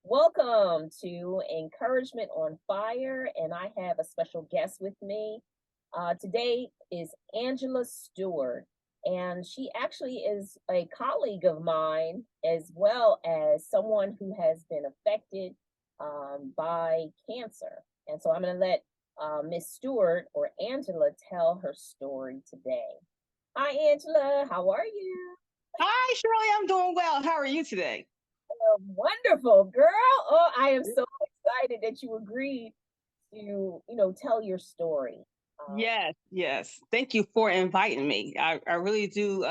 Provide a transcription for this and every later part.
Welcome to Encouragement on Fire, and I have a special guest with me. Today is Angela Stewart, and she actually is a colleague of mine as well as someone who has been affected by cancer. And so I'm going to let Miss Stewart or Angela tell her story today. Hi, Angela. How are you? Hi, Shirley. I'm doing well. How are you today? Wonderful, girl. Oh, I am so excited that you agreed to tell your story. Um, Yes. Thank you for inviting me. I really do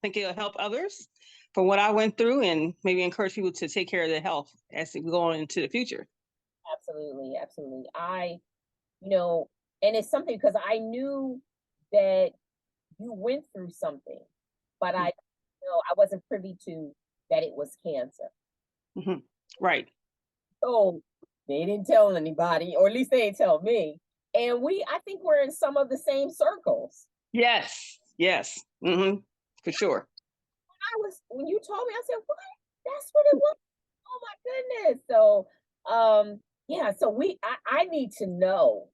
think it'll help others from what I went through and maybe encourage people to take care of their health as we go on into the future. Absolutely, absolutely. You know, and it's something because I knew that you went through something, but I wasn't privy to that it was cancer. Mm-hmm. Right. So they didn't tell anybody, or at least they didn't tell me. And I think we're in some of the same circles. Yes. For sure. When you told me, I said, "What? That's what it was." Oh my goodness. So yeah, so I need to know.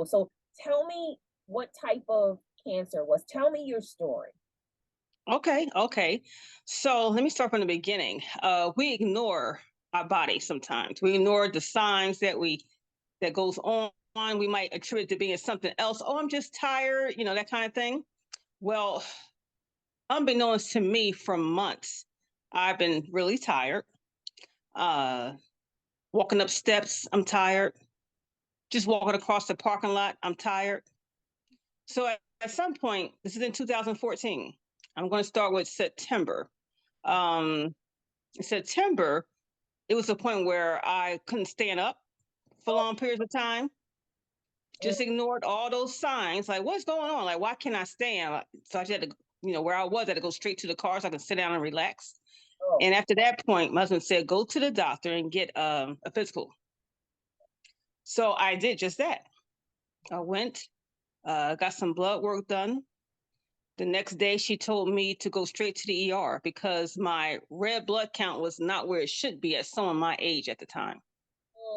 So tell me what type of cancer was. Tell me your story. Okay. So let me start from the beginning. We ignore our body sometimes. We ignore the signs that goes on. We might attribute it to being something else. Oh, I'm just tired, that kind of thing. Well, unbeknownst to me, for months, I've been really tired. Uh, Walking up steps, I'm tired. Just walking across the parking lot, I'm tired. So at some point, this is in 2014. I'm going to start with September. Um, September, it was a point where I couldn't stand up for long periods of time. Mm. Just ignored all those signs. Like, what's going on? Like, why can't I stand? So I just had to, where I was, I had to go straight to the car so I could sit down and relax. Oh, And after that point, my husband said, go to the doctor and get a physical. So I did just that. I went, got some blood work done. The next day, she told me to go straight to the ER because my red blood count was not where it should be at someone my age at the time.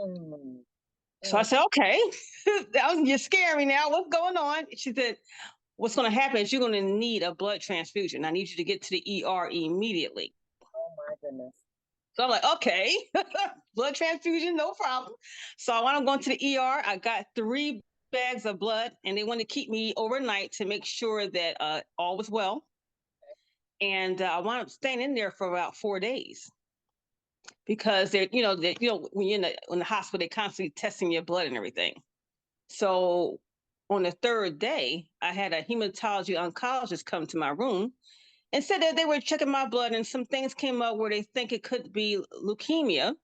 mm, So I mm. said, okay, you're scaring me now. What's going on? She said, what's going to happen is you're going to need a blood transfusion. I need you to get to the ER immediately. Oh my goodness. So I'm like, okay, blood transfusion, no problem. So when I'm going to the ER, I got 3 bags of blood, and they wanted to keep me overnight to make sure that all was well. And I wound up staying in there for about 4 days because when you're in the hospital, they're constantly testing your blood and everything. So on the third day, I had a hematology oncologist come to my room and said that they were checking my blood and some things came up where they think it could be leukemia,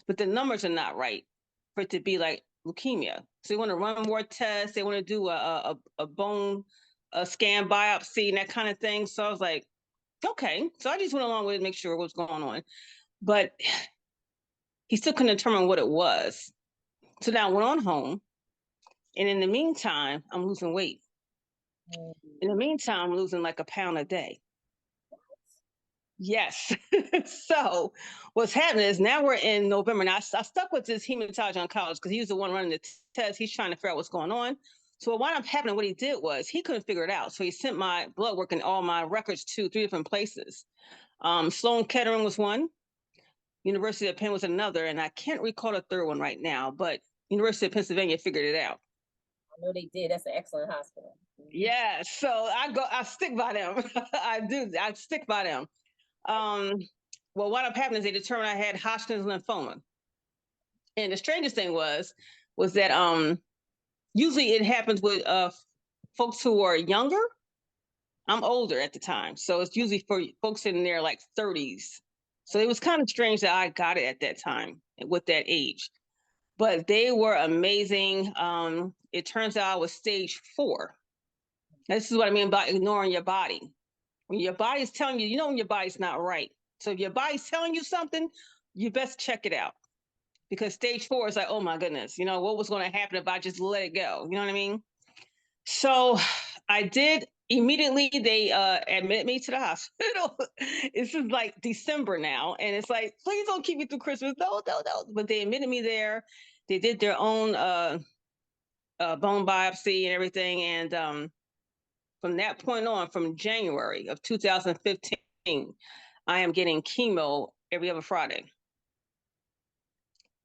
but the numbers are not right for it to be like leukemia. So they want to run more tests. They want to do a bone a scan biopsy and that kind of thing. So I was like, okay. So I just went along with it to make sure what's going on. But he still couldn't determine what it was. So now I went on home. And in the meantime, I'm losing weight. In the Mm. meantime, I'm losing like a pound a day. Yes. So what's happening is now we're in November. Now I stuck with this hematology oncologist because he was the one running the test. He's trying to figure out what's going on. So what wound up happening, what he did was he couldn't figure it out. So he sent my blood work and all my records to 3 different places. Sloan Kettering was one, University of Penn was another, and I can't recall the third one right now, but University of Pennsylvania figured it out. I know they did. That's an excellent hospital. Mhm. Yeah, so I stick by them. I stick by them. Um, well, what happened is they determined I had Hodgkins lymphoma. And the strangest thing was that usually it happens with folks who are younger. I'm older at the time, so it's usually for folks in their like 30s. So it was kind of strange that I got it at that time with that age. But they were amazing. It turns out I was stage 4. This is what I mean about ignoring your body. When your body's telling you, when your body's not right. So if your body's telling you something, you best check it out. Because stage 4 is like, oh my goodness, what was going to happen if I just let it go? You know what I mean? So I did Immediately they admit me to the hospital. This is like December now, and it's like, please don't keep me through Christmas. No, no, no. But they admitted me there. They did their own bone biopsy and everything, and from that point on, from January of 2015, I am getting chemo every other Friday.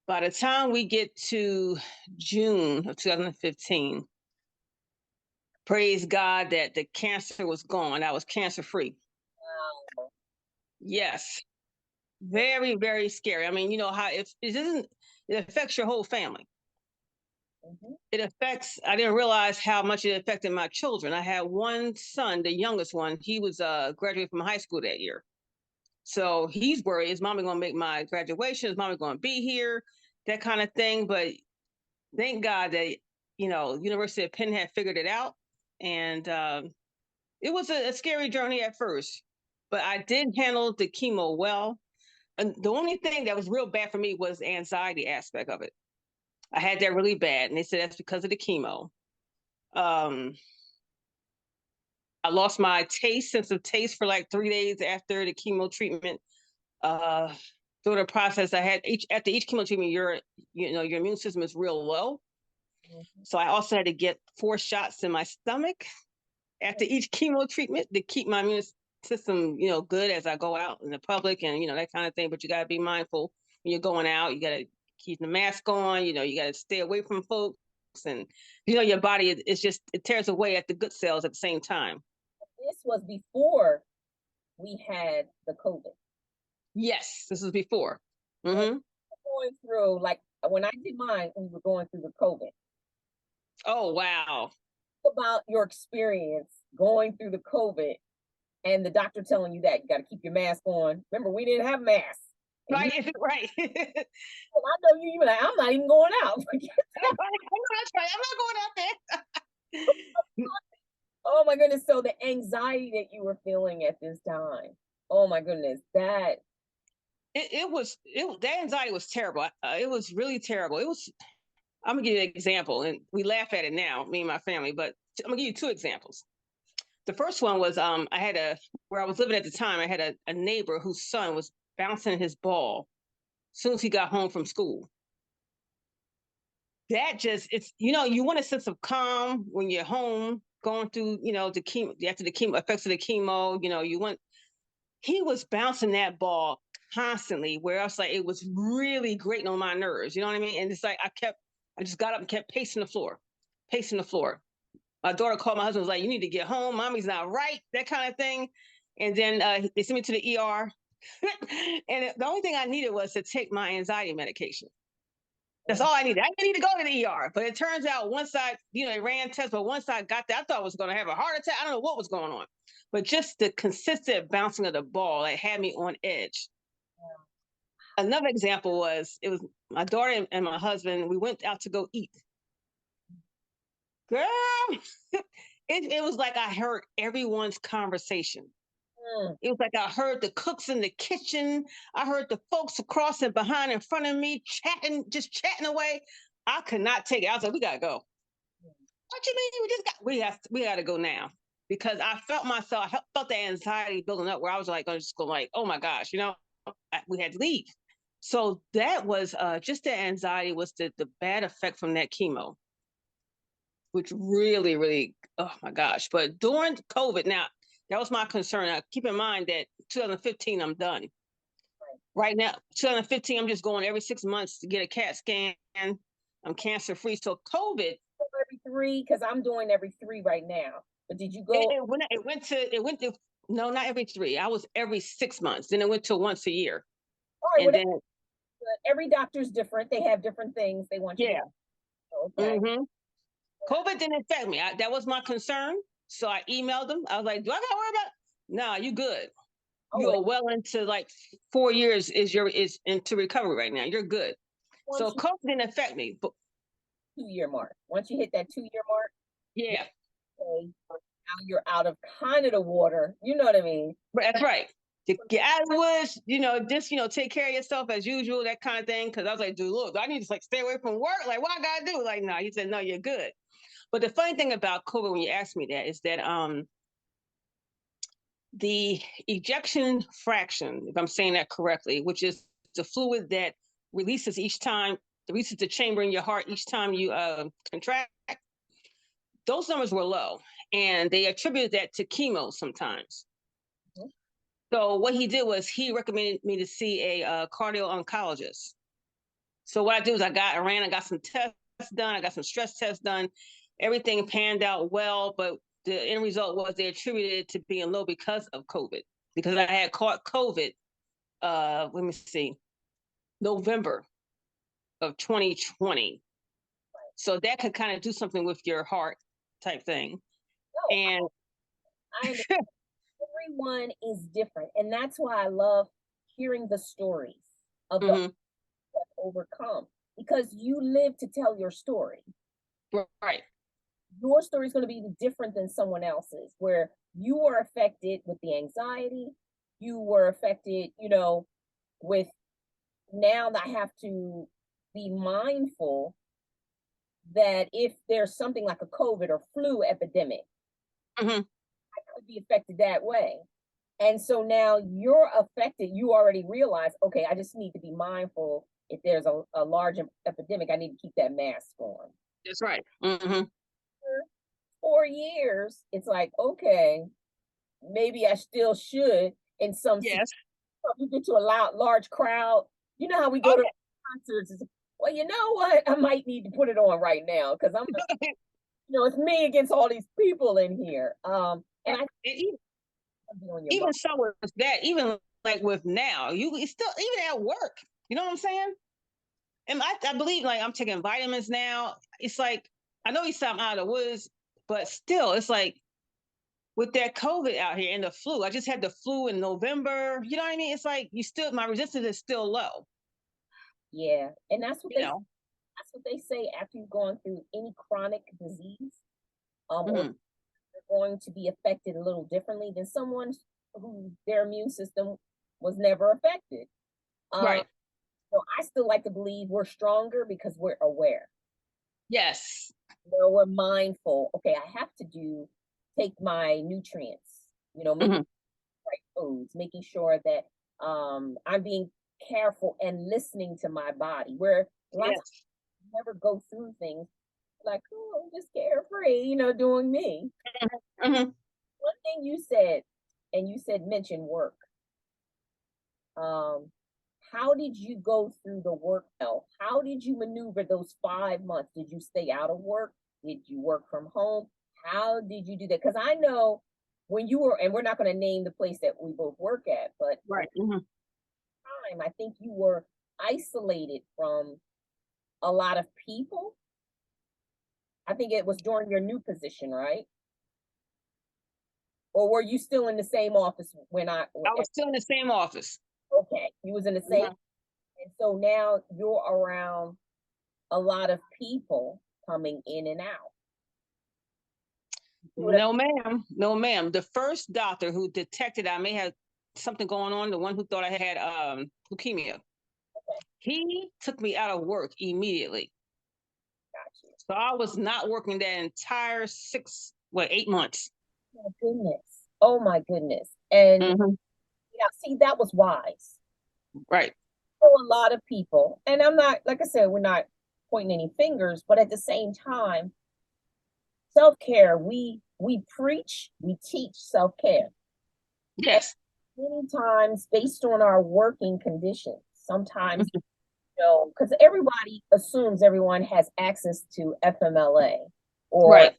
By the time we get to June of 2015, praise God that the cancer was gone. I was cancer free. Wow. Yes. Very, very scary. I mean, you know how it doesn't, it affects your whole family. Mhm. It affects, I didn't realize how much it affected my children. I had one son, the youngest one, he was graduating from high school that year. So he's worried, is mommy gonna make my graduation? Is mommy gonna be here? That kind of thing. But thank God that, you know, University of Penn had figured it out. And it was a scary journey at first, but I did handle the chemo well. And the only thing that was real bad for me was the anxiety aspect of it. I had that really bad, and they said that's because of the chemo. Um, I lost my sense of taste for like 3 days after the chemo treatment. Uh, Through the process, I had after each chemo treatment, your immune system is real low. Mhm. So I also had to get 4 shots in my stomach after each chemo treatment to keep my immune system, good as I go out in the public and that kind of thing. But you got to be mindful when you're going out. You got to keep the mask on. You got to stay away from folks, and your body is just it tears away at the good cells at the same time. This was before we had the COVID. Yes, this was before. And Mm-hmm. going through, like when I did mine, we were going through the COVID. Oh wow. About your experience going through the COVID and the doctor telling you that you got to keep your mask on. Remember, we didn't have masks. And you, Right, right. well, I know you, like, I'm not even going out. That's right. I'm not going out there. Oh my goodness. So the anxiety that you were feeling at this time. Oh my goodness. That That anxiety was terrible. It was really terrible. I'm gonna give you an example, and we laugh at it now, me and my family. But I'm gonna give you 2 examples. The first one was where I was living at the time. I had a neighbor whose son was bouncing his ball as soon as he got home from school. That just it's you want a sense of calm when you're home going through the chemo after the chemo effects of the chemo. You want he was bouncing that ball constantly where I was like, it was really grating on my nerves. You know what I mean? And it's like, I just got up and kept pacing the floor, pacing the floor. My daughter called my husband, was like, you need to get home. Mommy's not right, that kind of thing. And then they sent me to the ER. And the only thing I needed was to take my anxiety medication. That's all I needed. I didn't need to go to the ER. But it turns out once they ran tests, but once I got there, I thought I was going to have a heart attack. I don't know what was going on. But just the consistent bouncing of the ball, it had me on edge. Another example it was my daughter and my husband, we went out to go eat. Girl, it was like I heard everyone's conversation. mm, It was like I heard the cooks in the kitchen. I heard the folks across and behind in front of me chatting, just chatting away. I could not take it. I was like, we gotta go. What you mean? We got to go now because I felt the anxiety building up where I was like, I was just going like, oh my gosh, we had to leave. So that was just the anxiety was the bad effect from that chemo, which really, really, oh my gosh. But during COVID, now that was my concern. Now, keep in mind that 2015, I'm done. Right now, 2015, I'm just going every 6 months to get a CAT scan. I'm cancer free. So COVID, every three, because I'm doing every three right now. But did you go? it went to no, not every 3. I was every 6 months. Then it went to once a year. All right, And whatever. then Every doctor's different. They have different things they want you to yeah. do. Okay. Mm-hmm. COVID didn't affect me. That was my concern. So I emailed them. I was like, do I gotta worry about it? No, you good. You Oh, are well into like 4 years is into recovery right now. You're good. So once you COVID didn't affect me. But 2 year mark. Once you hit that 2 year mark, yeah, okay, now you're out of kind of the water. You know what I mean? but that's right. To get out of the woods, just take care of yourself as usual, that kind of thing. Because I was like, dude, look, I need to like stay away from work. Like, what I gotta do? Like, no. He said, no, you're good. But the funny thing about COVID, when you asked me that, is that the ejection fraction, if I'm saying that correctly, which is the fluid that releases releases the chamber in your heart each time you contract, those numbers were low. And they attributed that to chemo sometimes. Mhm. So what he did was he recommended me to see a cardio oncologist. So what I did was I got some tests done, I got some stress tests done. Everything panned out well, but the end result was they attributed it to being low because of COVID. Because I had caught COVID, let me see, November of 2020. So that could kind of do something with your heart type thing. No, And I understand. Everyone is different, and that's why I love hearing the stories of those mhm, that overcome, because you live to tell your story. right. Your story is going to be different than someone else's, where you were affected with the anxiety, you were affected, with now that I have to be mindful that if there's something like a COVID or flu epidemic, Mhm. I could be affected that way. And so now you're affected. You already realize, okay, I just need to be mindful. If there's a large epidemic, I need to keep that mask on. That's right. Hmm. For 4 years, it's like, okay, maybe I still should in some situations. Yes. You get to a large crowd. You know how we Oh go to concerts. Well, you know what? I might need to put it on right now because yeah. it's me against all these people in here. And I And be on your mind. even so with that, even like with now, it's still even at work. You know what I'm saying? And I believe like I'm taking vitamins now. It's like I know you said I'm out of the woods, but still, it's like with that COVID out here and the flu. I just had the flu in November. You know what I mean? It's like my resistance is still low. Yeah, and You know. that's what they say after you've gone through any chronic disease, or Hmm. you're going to be affected a little differently than someone who their immune system was never affected. Um, Right. so I still like to believe we're stronger because we're aware. Yes. We're mindful. Okay, I have to take my nutrients. Making Hmm. right foods, making sure that I'm being careful and listening to my body. Where a lot of times Yes. I never go through things like, oh, I'm just carefree, doing me. Hmm. One thing you said, and you said mention work. Um, how did you go through the work health? How did you maneuver those 5 months? Did you stay out of work? Did you work from home? How did you do that? Because I know when you were, and we're not going to name the place that we both work at, but Right. Hmm. time, I think you were isolated from a lot of people. I think it was during your new position, right? Or were you still in the same office I was still in the same office. okay, you was in the same, Mhm. and so now you're around a lot of people coming in and out. No, ma'am. No, ma'am. The first doctor who detected I may have something going on, the one who thought I had leukemia, he took me out of work immediately. Got you. So I was not working that entire 8 months. Oh my goodness. Oh my goodness. And Hmm. yeah, see, that was wise. Right. So a lot of people, and I'm not, like I said, we're not pointing any fingers, but at the same time, self-care, we preach, we teach self-care. And Yes. many times based on our working conditions, sometimes, Mhm. because everybody assumes everyone has access to FMLA or Right.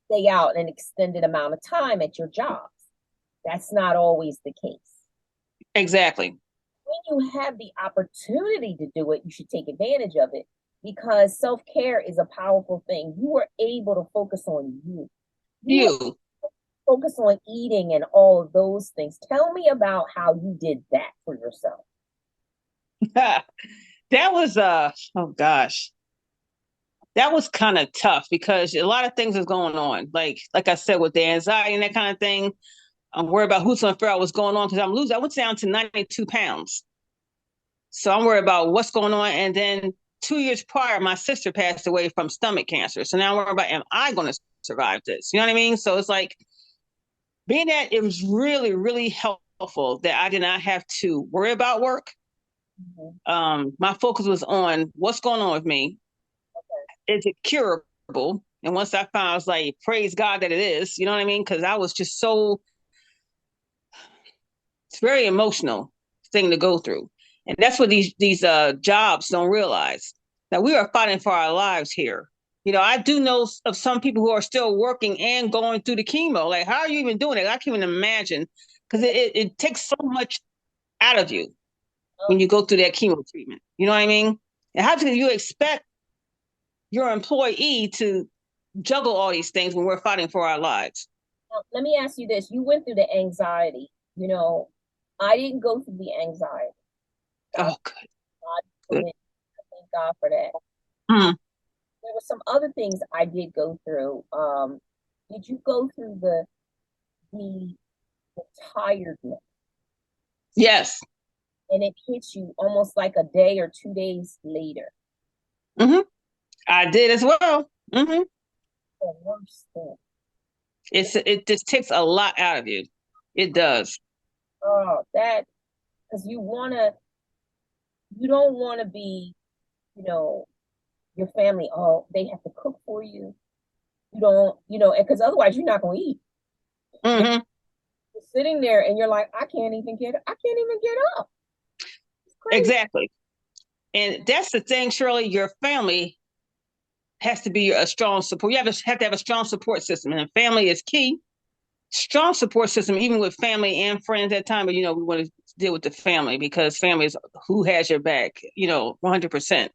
stay out an extended amount of time at your jobs. That's not always the case. Exactly. When you have the opportunity to do it, you should take advantage of it because self care is a powerful thing. You are able to focus on you. You are You. focus on eating and all of those things. Tell me about how you did that for yourself. That was oh gosh. That was kind of tough because a lot of things is going on. Like I said, with the anxiety and that kind of thing. I'm worried about who's going to figure out what's going on because I'm losing. I went down to 92 pounds. So I'm worried about what's going on. And then 2 years prior, my sister passed away from stomach cancer. So now I'm worried about, am I going to survive this? You know what I mean? So it's like, being that it was really, really helpful that I did not have to worry about work. My focus was on what's going on with me. Is it curable? And once I found, I was like, praise God that it is. You know what I mean? Because I was just so, it's very emotional thing to go through, and that's what these jobs don't realize. That we are fighting for our lives here. You know, I do know of some people who are still working and going through the chemo. Like, how are you even doing it? I can't even imagine, because it takes so much out of you when you go through that chemo treatment. You know what I mean? And how do you expect your employee to juggle all these things when we're fighting for our lives? Now, let me ask you this. You went through the anxiety. I didn't go through the anxiety. Oh, good. Good. Thank God for that. Mm. There were some other things I did go through. Did you go through the, the tiredness? Yes. And it hits you almost like a day or 2 days later. Mm-hmm. I did as well. Mm-hmm. The worst thing. It just takes a lot out of you. It does. Oh, that because you don't want to be, your family. Oh, they have to cook for you. You don't, because otherwise you're not going to eat. Mm-hmm. You're sitting there and you're like, I can't even get up. It's crazy. Exactly. And that's the thing, Shirley. Your family has to be a strong support. You have to have a strong support system, and family is key. Strong support system, even with family and friends at time. But we want to deal with the family because family is who has your back. 100%.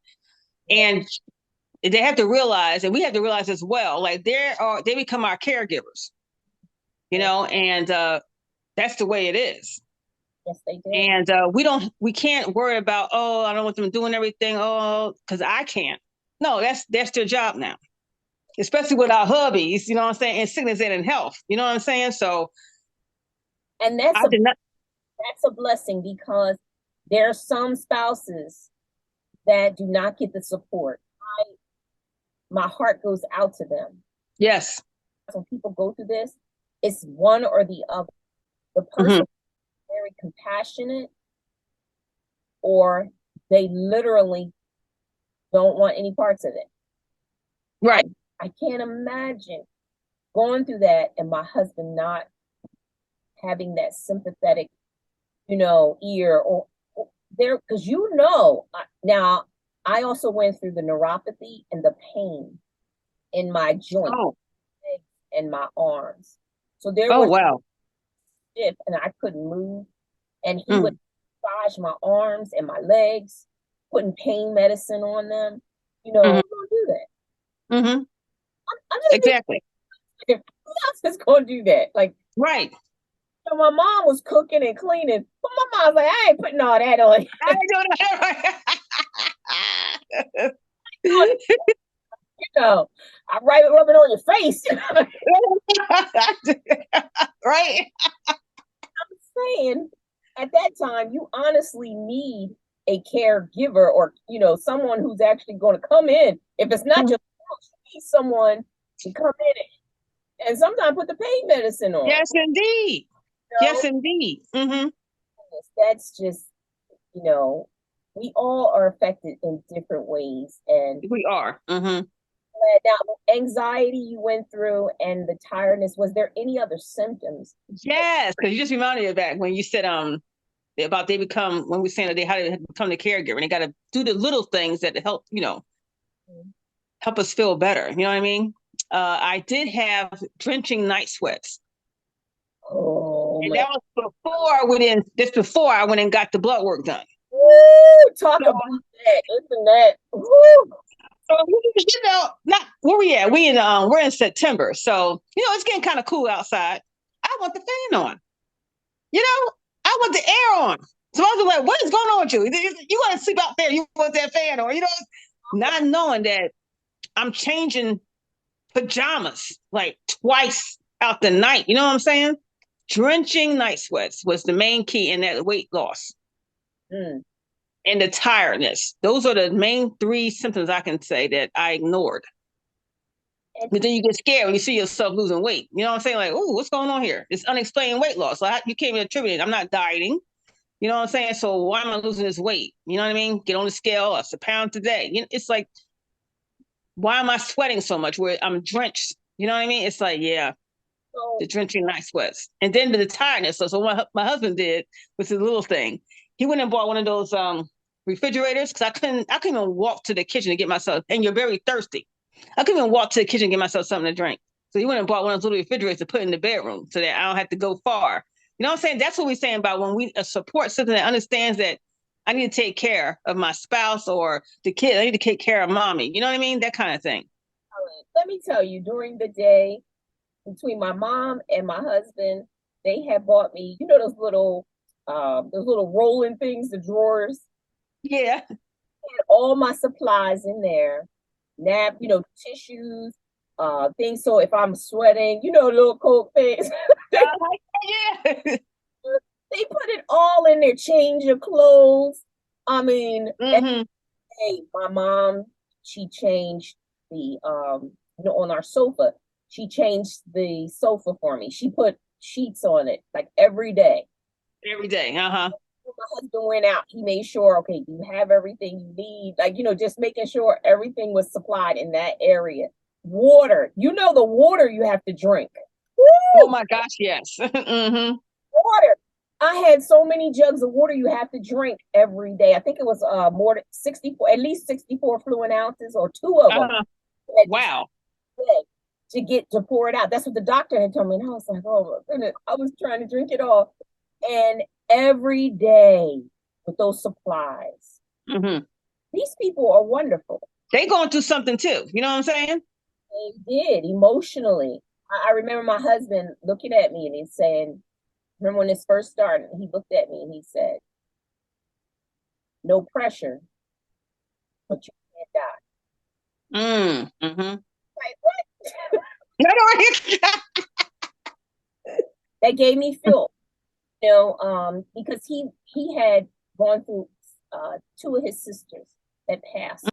And they have to realize, and we have to realize as well, like they become our caregivers. And that's the way it is. Yes, they do. And we can't worry about, oh, I don't want them doing everything, oh, because I can't. No, that's their job now, especially with our hubbies, you know what I'm saying, in sickness and in health, you know what I'm saying. So, and I did not. that's a blessing because there are some spouses that do not get the support. My heart goes out to them. Yes. When people go through this, it's one or the other. The person is very compassionate, or they literally don't want any parts of it. Right. I can't imagine going through that and my husband not having that sympathetic, ear or there, because now I also went through the neuropathy and the pain in my joints and my arms. So there Oh, was wow. stiff and I couldn't move. And he would massage my arms and my legs, putting pain medicine on them. I'm gonna do that. Mm-hmm. I'm just Exactly. who else is gonna do that? Like, right. So my mom was cooking and cleaning, but my mom's like, I ain't putting all that on. I ain't doing that. I rub it on your face. right. I'm saying, at that time, you honestly need a caregiver or someone who's actually going to come in. If it's not your spouse, you need someone to come in and sometimes put the pain medicine on. Yes, indeed. Yes, indeed. Mm-hmm. That's just, we all are affected in different ways, and we are. Mm-hmm. Now, anxiety you went through and the tiredness, was there any other symptoms? Yes, because you just reminded me of that when you said about when we saying that they had to become the caregiver and they got to do the little things that help help us feel better. You know what I mean? I did have drenching night sweats. Oh, and that was before I went and got the blood work done. Woo, talk about that, isn't that? Woo. So not where we at? We're in September, so it's getting kind of cool outside. I want the fan on. I want the air on. So I was like, what is going on with you? You want to sleep out there? You want that fan on? Not knowing that I'm changing pajamas like twice out the night. You know what I'm saying? Drenching night sweats was the main key in that weight loss. And the tiredness. Those are the main 3 symptoms I can say that I ignored. And But then you get scared when you see yourself losing weight. You know what I'm saying? Like, oh, what's going on here? It's unexplained weight loss. So you can't even attribute it. I'm not dieting. You know what I'm saying? So why am I losing this weight? You know what I mean? Get on the scale, it's a pound today. It's like, why am I sweating so much where I'm drenched? You know what I mean? It's like, yeah, so, the drenching night sweats. And then the tiredness. So what my husband did was a little thing. He went and bought one of those refrigerators because I couldn't even walk to the kitchen to get myself, and you're very thirsty. I couldn't even walk to the kitchen and get myself something to drink. So he went and bought one of those little refrigerators to put in the bedroom so that I don't have to go far. You know what I'm saying? That's what we're saying about when we a support system that understands that I need to take care of my spouse or the kid. I need to take care of mommy. You know what I mean? That kind of thing. let me tell you, during the day, between my mom and my husband, they had bought me, you know, those little rolling things, the drawers. Yeah. Had all my supplies in there, tissues, things. So if I'm sweating, little cold things. Yeah. They put it all in there. Change your clothes. I mean, Mm-hmm. hey, my mom, she changed the on our sofa. She changed the sofa for me. She put sheets on it like every day. Every day. Uh-huh. When my husband went out, he made sure, okay, you have everything you need. Like, just making sure everything was supplied in that area. Water, the water you have to drink. Oh Woo! my gosh, yes. Mm-hmm. Water. I had so many jugs of water you have to drink every day. I think it was more than 64, at least 64 fluid ounces or two of them. Uh-huh. Wow. To pour it out. That's what the doctor had told me. And I was like, oh my goodness. I was trying to drink it all. And every day with those supplies. Mm-hmm. These people are wonderful. They going through something too. You know what I'm saying? They did emotionally. I remember my husband looking at me and he's saying, remember when this first started, he looked at me and he said, no pressure, but you can't die. Mm-hmm. Like, what? No, That gave me fuel, because he had gone through two of his sisters that passed.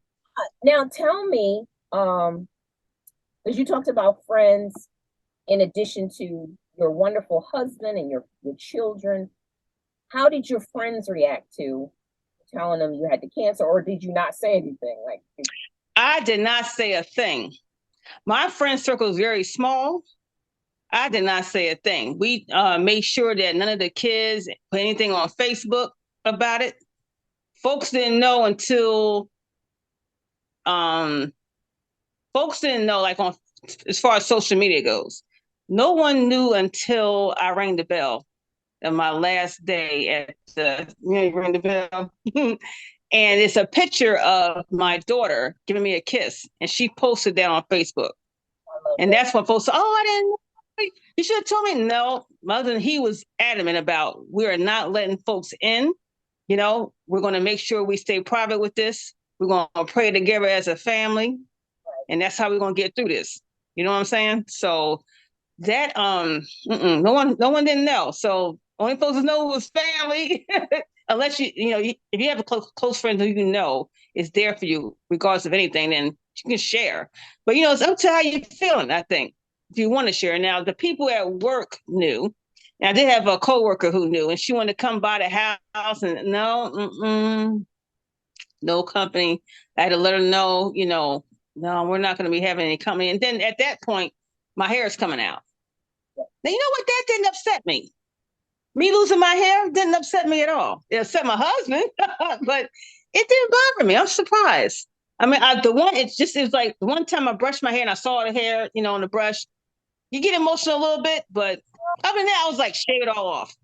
Now tell me, because you talked about friends in addition to your wonderful husband and your children, how did your friends react to telling them you had the cancer, or did you not say anything? Like, I did not say a thing. My friend circle is very small. I did not say a thing. We made sure that none of the kids put anything on Facebook about it. Folks didn't know until folks didn't know, like, on as far as social media goes. No one knew until I rang the bell on my last day at ring the bell. And it's a picture of my daughter giving me a kiss, and she posted that on Facebook. And that's when folks said, "Oh, I didn't know. You should have told me." No, my husband, he was adamant about, we are not letting folks in. We're going to make sure we stay private with this. We're going to pray together as a family, and that's how we're going to get through this. You know what I'm saying? So that no one didn't know. So only folks that know was family, unless if you have a close friend who you know is there for you regardless of anything, then you can share. But it's up to how you're feeling. I think if you want to share. Now the people at work knew. And I did have a coworker who knew, and she wanted to come by the house, and no company. I had to let her know, no, we're not going to be having any company. And then at that point, my hair is coming out. Now, you know what? That didn't upset me. Me losing my hair didn't upset me at all. It upset my husband, but it didn't bother me. I'm surprised. I mean, it was like the one time I brushed my hair and I saw the hair, on the brush. You get emotional a little bit, but other than that, I was like, shave it all off.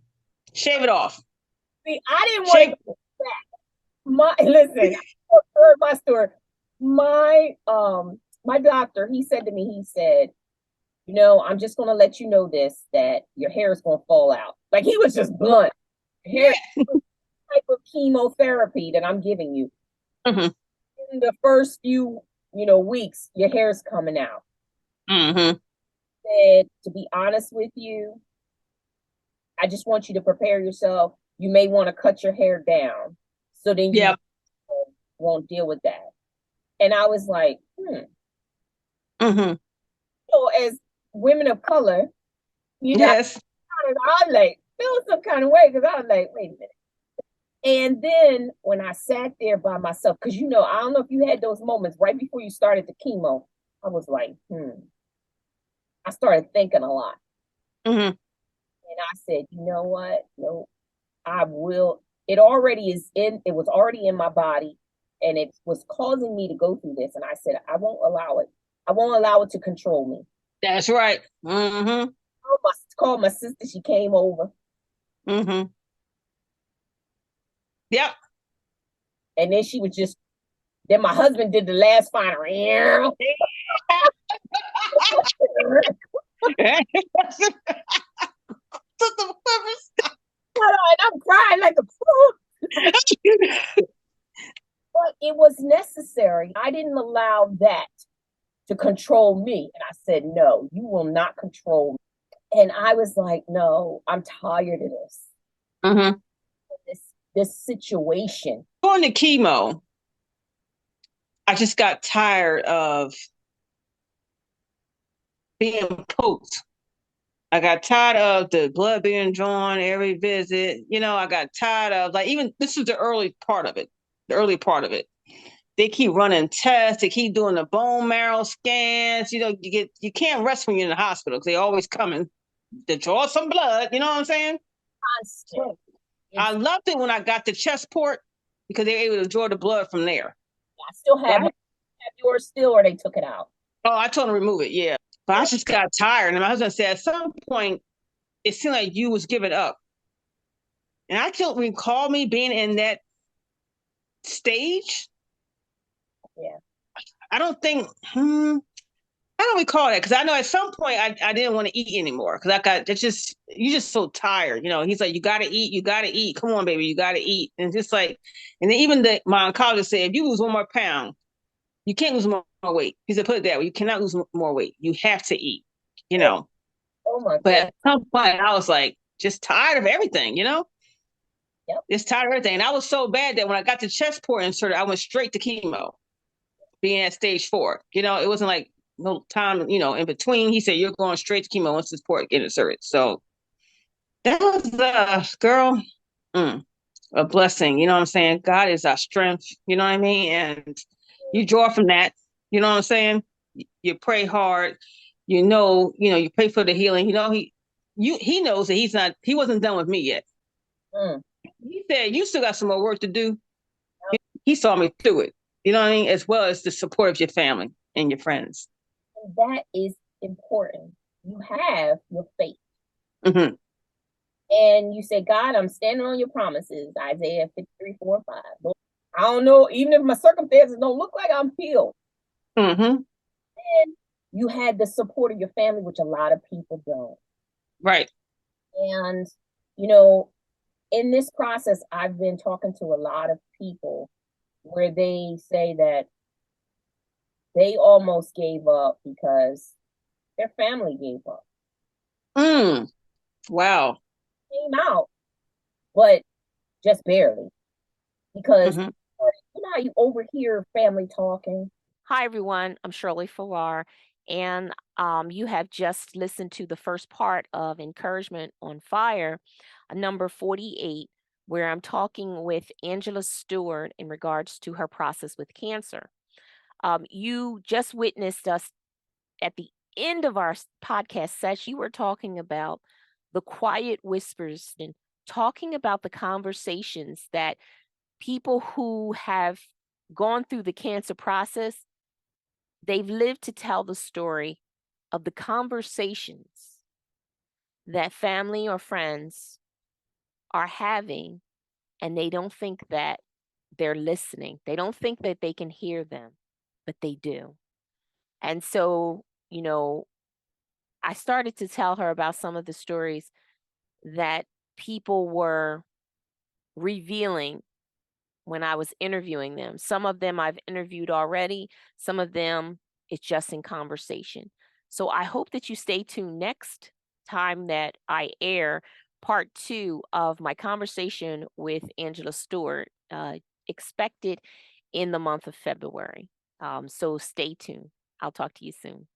Shave it off. See, I didn't want to go back. Listen, I heard my story. My doctor, he said to me, he said, I'm just going to let you know this, that your hair is going to fall out. Like, he was just blunt. Hair type of chemotherapy that I'm giving you. Mm-hmm. In the first few, weeks, your hair's coming out. Mm-hmm. Said, to be honest with you, I just want you to prepare yourself. You may want to cut your hair down so then you won't deal with that. And I was like, Mm-hmm. as women of color, you know, Yes. I like feel some kind of way because I was like, wait a minute. And then when I sat there by myself, because I don't know if you had those moments right before you started the chemo, I was like, I started thinking a lot. Mm-hmm. And I said, you know what? No, I will. It was already in my body and it was causing me to go through this. And I said, I won't allow it. I won't allow it to control me. That's right. Mm-hmm. I called my sister. She came over. Mm-hmm. Yep. And then then my husband did the last final. And I'm crying like a fool. But it was necessary. I didn't allow that to control me. And I said, no, you will not control me. And I was like, no, I'm tired of this. Mm-hmm. This situation. Going to chemo, I just got tired of being poked. I got tired of the blood being drawn every visit. I got tired of even this is the early part of it. The early part of it. They keep running tests. They keep doing the bone marrow scans. You can't rest when you're in the hospital because they always coming to draw some blood. You know what I'm saying? Constant. I loved it when I got the chest port because they were able to draw the blood from there. I still have yours still, or they took it out. Oh, I told them to remove it. Yeah. But I just got tired. And my husband said, at some point, it seemed like you was giving up. And I don't recall me being in that stage. Yeah. I don't think, I don't recall that because I know at some point I didn't want to eat anymore because you're just so tired. He's like, you got to eat, you got to eat. Come on, baby, you got to eat. And just like, and then even my oncologist said, if you lose 1 more pound, you can't lose more weight. He said, put it that way. You cannot lose more weight. You have to eat, Oh my God. But at some point, I was like, just tired of everything, Yep. Just tired of everything. And I was so bad that when I got the chest port inserted, I went straight to chemo, being at stage 4. It wasn't like no time, in between. He said, you're going straight to chemo once this port get inserted. So that was, girl, a blessing. You know what I'm saying? God is our strength. You know what I mean? And you draw from that. You know what I'm saying? You pray hard. You pray for the healing. He knows that he wasn't done with me yet. He said, you still got some more work to do. He saw me through it. You know what I mean? As well as the support of your family and your friends. And that is important. You have your faith. Mm-hmm. And you say, God, I'm standing on your promises. Isaiah 53:4-5. I don't know, even if my circumstances don't look like I'm healed. Mm-hmm. And you had the support of your family, which a lot of people don't. Right. And, in this process, I've been talking to a lot of people where they say that they almost gave up because their family gave up. Wow. Came out, but just barely. Because how you overhear family talking. Hi, everyone. I'm Shirley Farrar, and you have just listened to the first part of Encouragement on Fire, number 48, where I'm talking with Angela Steward in regards to her process with cancer. You just witnessed us at the end of our podcast session. You were talking about the quiet whispers and talking about the conversations that people who have gone through the cancer process, they've lived to tell the story of the conversations that family or friends are having, and they don't think that they're listening. They don't think that they can hear them, but they do. And so, I started to tell her about some of the stories that people were revealing when I was interviewing them. Some of them I've interviewed already, some of them it's just in conversation. So I hope that you stay tuned next time that I air part 2 of my conversation with Angela Stewart, expected in the month of February. So stay tuned. I'll talk to you soon.